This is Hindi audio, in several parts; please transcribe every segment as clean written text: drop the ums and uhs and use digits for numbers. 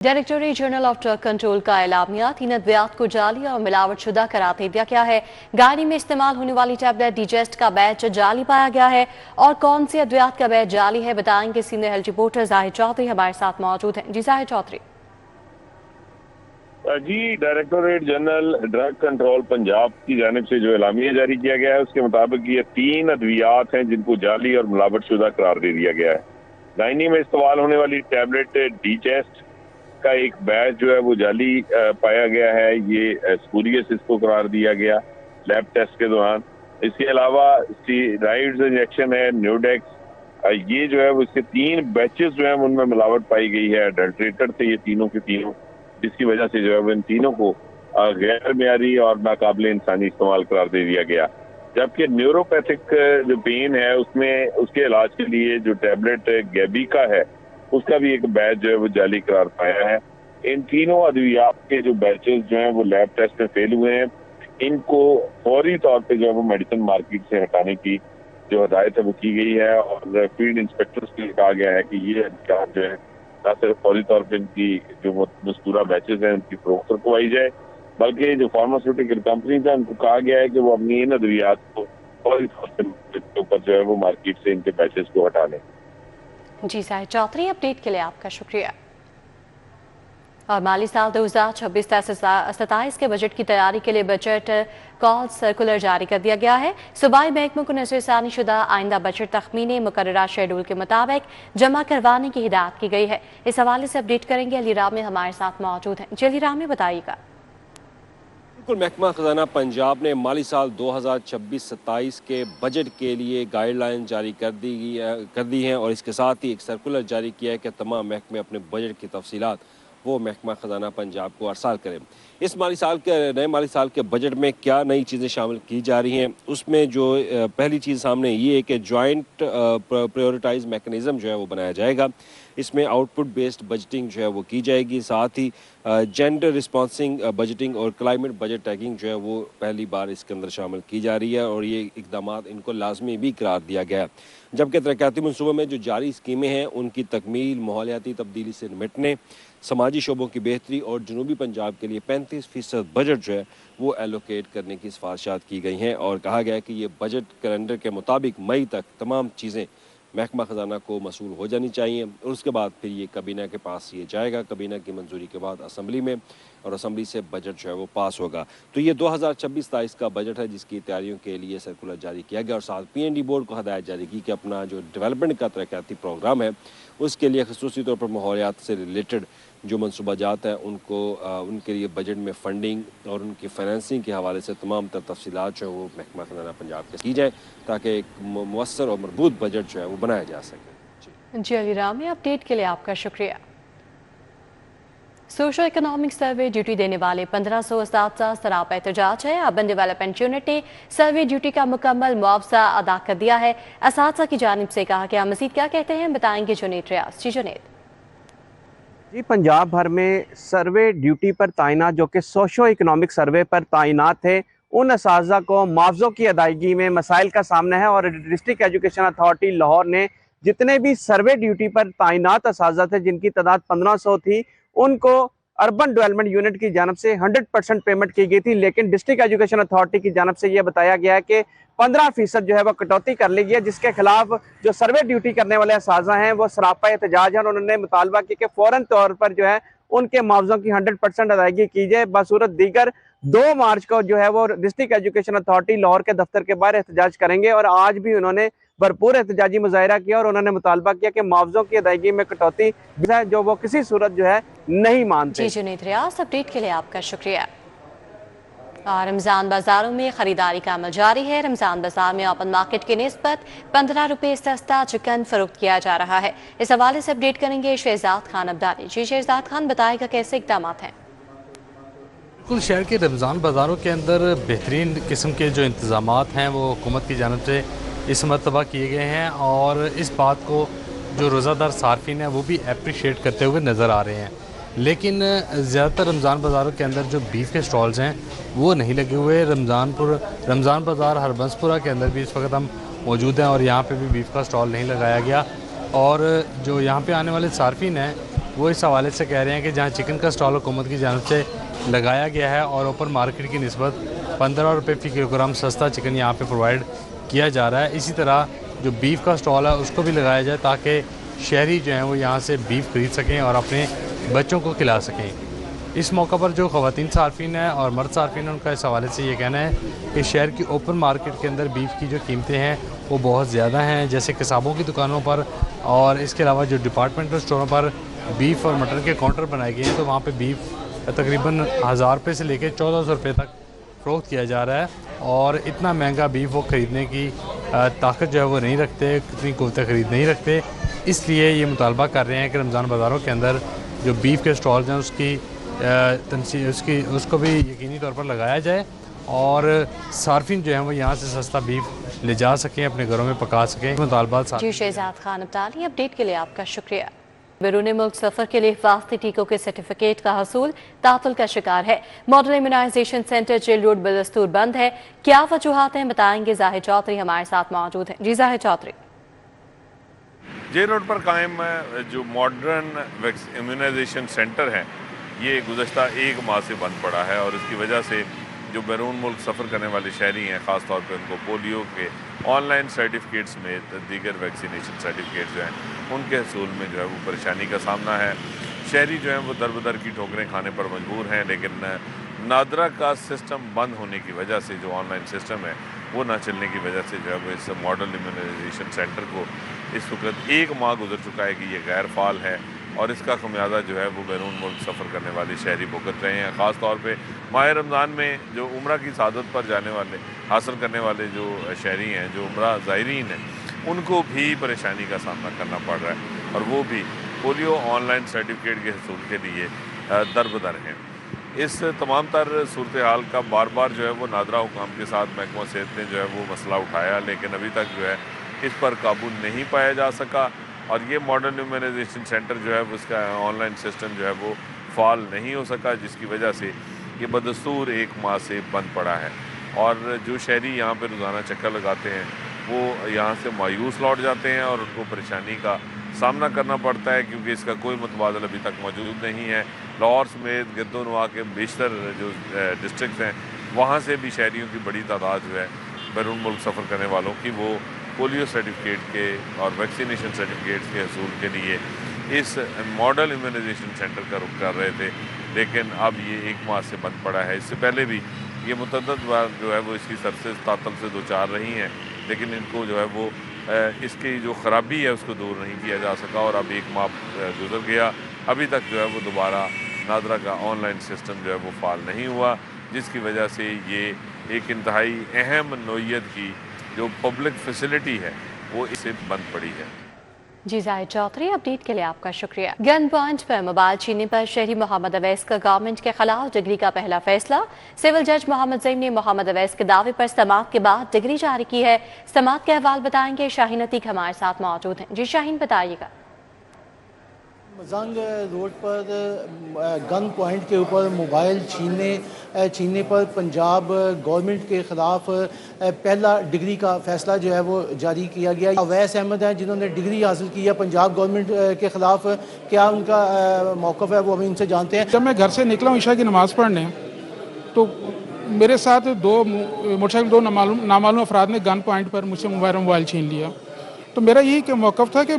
Directorate general of drug control का एलामिया 3 अद्वियात को जाली और मिलावटशुदा करार दे दिया गया है। गाड़ी में इस्तेमाल होने वाली टैबलेट डिजेस्ट का बैच जाली पाया गया है और कौन सी अद्वियात का बैच जाली है बताएंगे सीनियर हेल्थ रिपोर्टर जाहिर चौधरी हमारे साथ मौजूद हैं। जी जाहिर चौधरी। जी, directorate general drug control Punjab की जानिब से जो एलामिया जारी किया गया है उसके मुताबिक ये 3 अद्वियात हैं जिनको जाली और मिलावटशुदा करार दे दिया गया है। गायनी में इस्तेमाल होने वाली टैबलेट डिजेस्ट का एक बैच जो है वो जाली पाया गया है। ये स्पूरियस इसको करार दिया गया लैब टेस्ट के दौरान। इसके अलावा स्टीरॉइड्स इंजेक्शन है न्यूडेक्स, ये जो है वो इसके 3 बैचेस जो है उनमें मिलावट पाई गई है। अडल्ट्रेटेड थे ये तीनों के तीनों, जिसकी वजह से जो है वो इन तीनों को गैर मेयारी और नाकाबिले इंसानी इस्तेमाल करार दे दिया गया। जबकि न्यूरोपैथिक जो पेन है उसमें उसके इलाज के लिए जो टैबलेट गैबिका है उसका भी एक बैच जो है वो जाली करार पाया है। इन तीनों अद्वियात के जो बैचेस जो हैं वो लैब टेस्ट में फेल हुए हैं। इनको फौरी तौर पे जो है वो मेडिसिन मार्केट से हटाने की जो हदायत है वो की गई है और फील्ड इंस्पेक्टर्स को कहा गया है कि ये अद्वियात जो है न सिर्फ फौरी तौर पर इनकी जो मज़कूरा बैचेस हैं उनकी फरोख्त करवाई जाए, बल्कि जो फार्मास्यूटिकल कंपनीज हैं उनको कहा गया है कि वो अपनी इन अद्वियात को फौरी तौर पर ऊपर जो है वो मार्केट से इनके बैचेस को हटा लें। जी जाहिर चौधरी, अपडेट के लिए आपका शुक्रिया। और माली साल 2026-27 के बजट की तैयारी के लिए बजट कॉल सर्कुलर जारी कर दिया गया है। सूबाई महकमे को नज़रसानी शुदा आइंदा बजट तखमीने मुकर्ररा शेड्यूल के मुताबिक जमा करवाने की हिदायत की गई है। इस हवाले से अपडेट करेंगे अली राम में हमारे साथ मौजूद हैं। जी अली राम में बताइएगा। महकमा खजाना पंजाब ने माली साल 2026-27 के बजट के लिए गाइडलाइन जारी कर दी हैं और इसके साथ ही एक सर्कुलर जारी किया है कि तमाम महकमे अपने बजट की तफसीलात वो महकमा खजाना पंजाब को अरसाल करें। इस नए माली साल के बजट में क्या नई चीज़ें शामिल की जा रही हैं, उसमें जो पहली चीज़ सामने ये है कि जॉइंट प्रायोरिटाइज मैकेनिज़्म जो है वो बनाया जाएगा। इसमें आउटपुट बेस्ड बजटिंग जो है वो की जाएगी, साथ ही जेंडर रिस्पॉन्सिंग बजटिंग और क्लाइमेट बजट टैगिंग जो है वो पहली बार इसके अंदर शामिल की जा रही है और ये इकदाम इनको लाजमी भी करार दिया गया है। जबकि तरक्याती मनसूबों में जो जारी स्कीमें हैं उनकी तकमील, माहौलियाती तब्दीली से निपटने, समाजी शोबों की बेहतरी और जनूबी पंजाब के लिए 35% बजट जो है वो एलोकेट करने की सिफारिशात की गई हैं और कहा गया है कि ये बजट कैलेंडर के मुताबिक मई तक तमाम चीज़ें महकमा खजाना को मसूल हो जानी चाहिए और उसके बाद फिर ये कबीना के पास ये जाएगा। कबीना की मंजूरी के बाद असम्बली में और असम्बली से बजट जो है वो पास होगा। तो ये 2026-27 का बजट है जिसकी तैयारियों के लिए सर्कुलर जारी किया गया और साथ PND बोर्ड को हदायत जारी की कि अपना जो डेवलपमेंट का तरक्याती प्रोग्राम है उसके लिए खसूसी तौर पर माहौलियात से रिलेटेड जो मनसूबाजात हैं उनको उनके लिए बजट में फंडिंग और उनकी फाइनेंसिंग के हवाले से तमाम तर तफसीलात जो है वो महकमा खजाना पंजाब के की जाए ताकि एक मुअस्सर और मजबूत बजट जो है वो बनाया जा सके। जी अली राम, अपडेट के लिए आपका शुक्रिया। सोशो इकोनॉमिक सर्वे ड्यूटी देने वाले 1500 असातिज़ा सरापा एहतजाज है। अर्बन डेवलपमेंट यूनिट ने सर्वे ड्यूटी का मुकम्मल मुआवजा अदा कर दिया है। असातिज़ा की जानिब से कहा गया। मज़ीद क्या कहते हैं बताएंगे जुनेद रियाज। जी जुनेद। जी, पंजाब भर में सर्वे ड्यूटी पर तैनात जो कि सोशो इकोनॉमिक सर्वे पर तैनात थे उन असातिज़ा को मुआवज़ों की अदायगी में मसाइल का सामना है और डिस्ट्रिक्ट एजुकेशन अथॉरिटी लाहौर ने जितने भी सर्वे ड्यूटी पर तैनात असातिज़ा थे जिनकी तादाद 1500 थी उनको अर्बन डेवलपमेंट यूनिट की जानब से 100% पेमेंट की गई थी, लेकिन डिस्ट्रिक्ट एजुकेशन अथॉरिटी की जानब से यह बताया गया है कि 15% जो है वह कटौती कर ली गई है, जिसके खिलाफ जो सर्वे ड्यूटी करने वाले असातिज़ा हैं वो सरापा एहतजाज है और उन्होंने मुतालबा किया कि फौरन तौर पर जो है उनके मुआवजों की 100% अदायगी की जाए। बसूरत दीगर 2 मार्च को जो है वो डिस्ट्रिक्ट एजुकेशन अथॉरिटी लाहौर के दफ्तर के बाहर एहतजाज करेंगे और आज भी उन्होंने भरपूर एहतजाजी मुजाहिरा किया और उन्होंने मुतालबा किया कि मुआवजों की अदायगी में कटौती जो वो किसी सूरत जो है नहीं मानते। जी जुनेद रियाज, अपडेट के लिए आपका शुक्रिया। और रमज़ान बाजारों में खरीदारी का अमल जारी है। रमज़ान बाजार में ओपन मार्केट की निस्बत 15 रुपये सस्ता चिकन फरोख्त किया जा रहा है। इस हवाले से अपडेट करेंगे शहजाद खान अब्दाली। जी शहजाद खान, बताएगा कैसे इकदाम हैं। बिल्कुल, शहर के रमज़ान बाज़ारों के अंदर बेहतरीन किस्म के जो इंतज़ाम हैं वो हुकूमत की जानब से इस मरतबा किए गए हैं और इस बात को जो रोज़ादार सार्फिन हैं वो भी अप्रिशिएट करते हुए नज़र आ रहे हैं। लेकिन ज़्यादातर रमज़ान बाज़ारों के अंदर जो बीफ के स्टॉल्स हैं वो नहीं लगे हुए। रमज़ान बाज़ार हरबंसपुरा के अंदर भी इस वक्त हम मौजूद हैं और यहाँ पे भी बीफ का स्टॉल नहीं लगाया गया और जो यहाँ पे आने वाले सार्फिन हैं वो इस हवाले से कह रहे हैं कि जहाँ चिकन का स्टॉल हुकूमत की जानिब से लगाया गया है और ओपन मार्केट की निस्बत 15 रुपये फ़ी किलोग्राम सस्ता चिकन यहाँ पे प्रोवाइड किया जा रहा है। इसी तरह जो बीफ का स्टॉल है उसको भी लगाया जाए ताकि शहरी जो हैं वो यहाँ से बीफ खरीद सकें और अपने बच्चों को खिला सकें। इस मौका पर जो ख़वातीन सार्फिन हैं और मर्द सार्फिन हैं उनका इस हवाले से ये कहना है कि शहर की ओपन मार्केट के अंदर बीफ की जो कीमतें हैं वो बहुत ज़्यादा हैं, जैसे किसाबों की दुकानों पर और इसके अलावा जो डिपार्टमेंटल स्टोरों पर बीफ और मटन के काउंटर बनाए गए हैं तो वहाँ पे बीफ तकरीबन 1000 रुपये से लेकर 1400 रुपये तक फ़रोख्त किया जा रहा है और इतना महंगा बीफ वो ख़रीदने की ताकत जो है वो नहीं रखते, इतनी क़ुव्वत ख़रीद नहीं रखते। इसलिए ये मुतालबा कर रहे हैं कि रमज़ान बाज़ारों के अंदर जो बीफ के स्टॉल्स हैं उसको भी यकीनी तौर पर लगाया जाए और सार्फिन जो है वो यहाँ से सस्ता बीफ ले जा सकें, अपने घरों में पका सकें। मुतालबा जी शहजाद खान अब्दाली, अपडेट के लिए आपका शुक्रिया। बैरून मुल्क सफ़र के लिए हिफाजती टीकों के सर्टिफिकेट का हसूल तातुल का शिकार है। Model immunisation centre jail road बदस्तूर बंद है। क्या वजूहात हैं बताएंगे जाहिर चौधरी हमारे साथ मौजूद हैं। जी जाहिर चौधरी। जेल रोड पर कायम जो मॉडर्न इम्यूनाइजेशन सेंटर है ये गुज़श्ता 1 माह से बंद पड़ा है और इसकी वजह से जो बैरून मुल्क सफ़र करने वाले शहरी हैं ख़ास तौर पर उनको पोलियो के ऑनलाइन सर्टिफिकेट समेत दीगर वैक्सीनेशन सर्टिफिकेट जो हैं उनके हसूल में जो है वो परेशानी का सामना है। शहरी जो हैं वो दर बदर की ठोकरें खाने पर मजबूर हैं, लेकिन नादरा का सिस्टम बंद होने की वजह से जो ऑनलाइन सिस्टम है वो ना चलने की वजह से जो है वो इस मॉडल इम्यूनाइजेशन सेंटर को इस वक्त 1 माह गुजर चुका है कि ये गैर फ़ाल है और इसका खमियाजा जो है वो बैरून मुल्क सफ़र करने वाले शहरी भुगत रहे हैं। ख़ास तौर पे माह रमज़ान में जो उम्रा की सादत पर जाने वाले हासिल करने वाले जो शहरी हैं, जो उम्रा ज़ायरीन हैं, उनको भी परेशानी का सामना करना पड़ रहा है और वो भी पोलियो ऑनलाइन सर्टिफिकेट के हसूल के लिए दरबदर हैं। इस तमाम तर सूरत हाल का बार बार जो है वो नादरा हुकाम के साथ महकमा सेहत ने जो है वो मसला उठाया, लेकिन अभी तक जो है इस पर काबू नहीं पाया जा सका और ये मॉडर्न इम्यूनाइजेशन सेंटर जो है उसका ऑनलाइन सिस्टम जो है वो फ़ाल नहीं हो सका, जिसकी वजह से ये बदस्तूर 1 माह से बंद पड़ा है और जो शहरी यहाँ पे रोज़ाना चक्कर लगाते हैं वो यहाँ से मायूस लौट जाते हैं और उनको परेशानी का सामना करना पड़ता है क्योंकि इसका कोई मुतबादल अभी तक मौजूद नहीं है। लाहौर समेत गिरदोनवा के बेशतर जो डिस्ट्रिक्ट हैं वहाँ से भी शहरियों की बड़ी तादाद जो है बैरून मुल्क सफ़र करने वालों की वो पोलियो सर्टिफिकेट के और वैक्सीनेशन सर्टिफिकेट्स के हसूल के लिए इस मॉडल इम्यूनाइजेशन सेंटर का रुख कर रहे थे, लेकिन अब ये 1 माह से बंद पड़ा है। इससे पहले भी ये मुतअद्दिद बार जो है वो इसकी सबसे तातल से दो चार रही हैं, लेकिन इनको जो है वो इसकी जो ख़राबी है उसको दूर नहीं किया जा सका और अब 1 माह गुजर गया, अभी तक जो है वो दोबारा नादरा का ऑनलाइन सिस्टम जो है वो फ़ाल नहीं हुआ, जिसकी वजह से ये एक इंतहाई अहम नोयत की जो पब्लिक फैसिलिटी है वो इससे बंद पड़ी है। जी जाहिर चौधरी, अपडेट के लिए आपका शुक्रिया। गन पॉइंट पर मोबाइल छीनने पर शहरी मोहम्मद अवैस का गवर्नमेंट के खिलाफ डिग्री का पहला फैसला। सिविल जज मोहम्मद ज़ईम ने मोहम्मद अवैस के दावे पर समाअत के बाद डिग्री जारी की है। समाअत के अहवाल बताएंगे शाहीन अतीक हमारे साथ मौजूद हैं। जी शाहीन बताइएगा। मजंग रोड पर गन पॉइंट के ऊपर मोबाइल छीनने पर पंजाब गवर्नमेंट के ख़िलाफ़ पहला डिग्री का फ़ैसला जो है वो जारी किया गया। अवैस अहमद हैं जिन्होंने डिग्री हासिल की है पंजाब गवर्नमेंट के ख़िलाफ़, क्या उनका मौक़िफ़ है वो हम इनसे जानते हैं। जब मैं घर से निकला ईशा की नमाज़ पढ़ने तो मेरे साथ 2 मोटरसाइकिल 2 नामालूम अफराद ने गन पॉइंट पर मुझसे मोबाइल छीन लिया। तो मेरा यही मौक़िफ़ था कि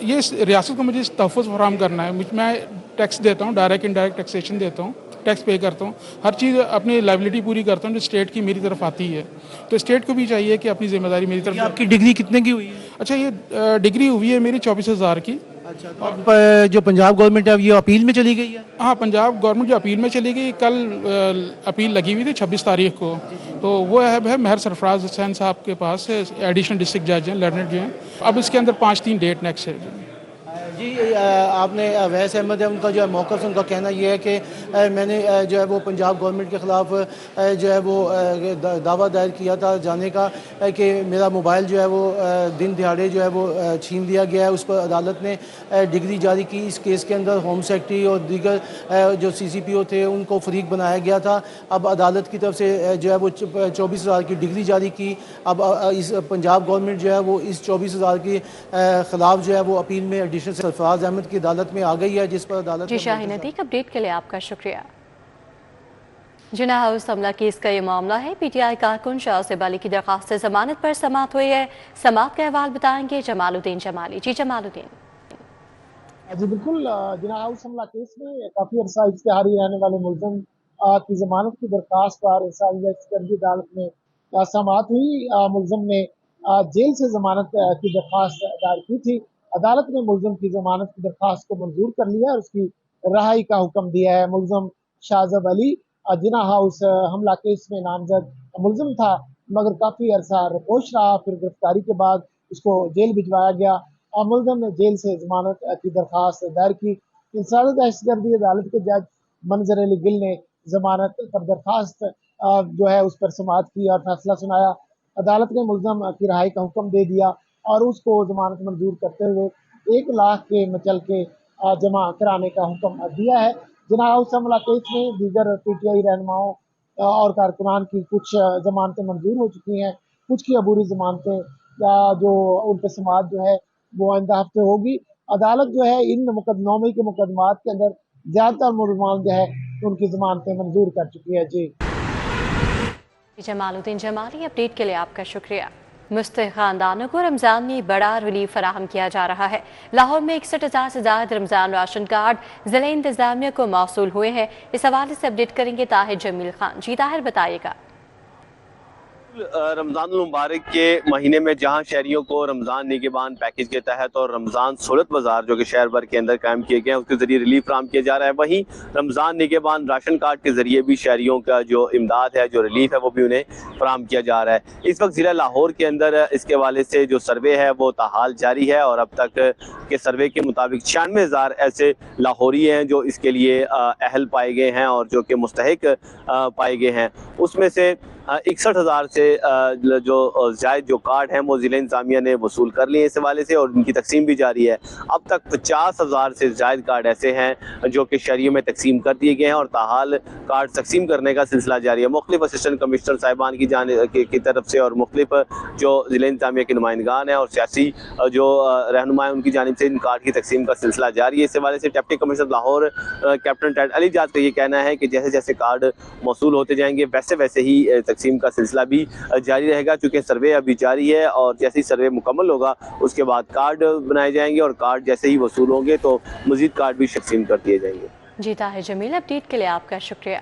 ये रियासत को मुझे तहफ़्फ़ुज़ फराहम करना है। मैं टैक्स देता हूँ, डायरेक्ट इनडायरेक्ट टैक्सेशन देता हूँ, टैक्स पे करता हूँ, हर चीज़ अपनी लायबिलिटी पूरी करता हूँ जो स्टेट की मेरी तरफ आती है। तो स्टेट को भी चाहिए कि अपनी ज़िम्मेदारी मेरी तरफ। आपकी डिग्री कितने की हुई है? अच्छा, ये डिग्री हुई है मेरी 24,000 की। अच्छा, तो अब जो पंजाब गवर्नमेंट है ये अपील में चली गई है? हाँ, पंजाब गवर्नमेंट जो अपील में चली गई, कल अपील लगी हुई थी 26 तारीख को, तो वो है महर सरफराज हुसैन साहब के पास, एडिशनल डिस्ट्रिक्ट जज हैं, लर्नड जो हैं। अब इसके अंदर 5-3 डेट नेक्स्ट है। जी, आपने अवैस अहमद है उनका जो है मौक़िफ़, उनका कहना ये है कि मैंने जो है वो पंजाब गवर्नमेंट के ख़िलाफ़ जो है वो दावा दायर किया था जाने का कि मेरा मोबाइल जो है वो दिन दिहाड़े जो है वो छीन लिया गया है। उस पर अदालत ने डिग्री जारी की। इस केस के अंदर होम सेक्रेटरी और दीगर जो CCPO थे उनको फरीक बनाया गया था। अब अदालत की तरफ से जो है वो 24,000 की डिग्री जारी की। अब इस पंजाब गवर्नमेंट जो है वो इस 24,000 के ख़िलाफ़ जो है वो अपील में एडिशनल सरफराज अहमद की अदालत में आ गई है, जिस पर अदालत जी शाहीन अतीक, अपडेट के लिए आपका शुक्रिया। जिना हाउस हमला केस का ये मामला है। पीटीआई कारकुन शाह से अली की दरखास्त से जमानत पर समाअत हुई है। समाअत का अहवाल बताएंगे जमालुद्दीन जमाली। जी जमालुद्दीन। जी बिल्कुल, जिना हाउस हमला केस में काफी अरसा इश्तिहारी रहने वाले मुलजिम की जमानत की दरखास्त पर अदालत में समाअत हुई। मुलजिम ने जेल से जमानत की दरखास्त दायर की थी। अदालत ने मुलजिम की जमानत की दरखास्त को मंजूर कर लिया और उसकी रहाई का हुक्म दिया है। मुलजिम शाहजब अली जिना हाउस हमला केस में नामजद मुलजिम था, मगर काफी अरसा रपोश रहा। फिर गिरफ्तारी के बाद उसको जेल भिजवाया गया। मुलजिम ने जेल से जमानत की दरखास्त दायर की। इंसानी दहशतगर्दी अदालत के जज मंजर अली गिल ने जमानत पर दरखास्त जो है उस पर समाअत की और फैसला सुनाया। अदालत ने मुलजिम की रिहाई का हुक्म दे दिया और उसको जमानत मंजूर करते हुए 1 लाख के मुचलके जमा कराने का हुक्म दिया है। जिना हाउस हमला केस में दीगर पीटीआई रहनुमाओं और कारकुनान की कुछ जमानतें मंजूर हो चुकी हैं, कुछ की अबूरी जमानतें जो उन पर समाअत जो है वो आइंदा हफ्ते होगी। अदालत जो है इन मुकदमे के मुकदमात के अंदर ज्यादातर मुलजमान जो है उनकी जमानतें मंजूर कर चुकी है। जी जमालुद्दीन जमाली, अपडेट के लिए आपका शुक्रिया। मुस्तहिक खानदानों को रमज़ान में बड़ा रिलीफ फराहम किया जा रहा है। लाहौर में 61,000 से ज़्यादा रमज़ान राशन कार्ड ज़िला इंतज़ामिया को मौसूल हुए हैं। इस हवाले से अपडेट करेंगे ताहिर जमील खान। जी ताहिर, बताइएगा। रमज़ान मुबारक के महीने में जहां शहरियों को रमज़ान निगहबान पैकेज के तहत और रमज़ान सहूलत बाजार जो कि शहर भर के अंदर कायम किए गए हैं उसके ज़रिए रिलीफ फराहम किया जा रहा है, वहीं रमज़ान निगहबान राशन कार्ड के ज़रिए भी शहरियों का जो इमदाद है, जो रिलीफ है, वो भी उन्हें फराहम किया जा रहा है। इस वक्त ज़िला लाहौर के अंदर इसके हवाले से जो सर्वे है वो ताहाल जारी है और अब तक के सर्वे के मुताबिक 96,000 ऐसे लाहौरी हैं जो इसके लिए अहल पाए गए हैं और जो कि मुस्तहिक पाए गए हैं। उसमें से 61,000 से जो जायद जो कार्ड हैं वो ज़िला इंतज़ामिया ने वसूल कर लिए इस हवाले से और उनकी तकसीम भी जारी है। अब तक 50,000 से जायद कार्ड ऐसे हैं जो कि शहरियों में तकसीम कर दिए गए हैं और ताहाल कार्ड तकसीम करने का सिलसिला जारी है। मुख्तलिफ असिस्टेंट कमिश्नर साहिबान की तरफ से और मुख्तलिफ जो ज़िला इंतज़ामिया के नुमाइंदगान हैं और सियासी जो रहनुमा हैं उनकी जानिब से इन कार्ड की तकसीम का सिलसिला जारी है। इस हवाले से डिप्टी कमिश्नर लाहौर कैप्टन टैड अली जात का ये कहना है कि जैसे जैसे कार्ड मौसूल होते जाएंगे वैसे वैसे ही तकसीम का सिलसिला भी जारी रहेगा, क्योंकि सर्वे अभी जारी है और जैसे ही सर्वे मुकम्मल होगा उसके बाद कार्ड बनाए जाएंगे और कार्ड जैसे ही वसूल होंगे तो मजीद कार्ड भी तकसीम कर दिए जाएंगे। जी ताहिर जमील, अपडेट के लिए आपका शुक्रिया।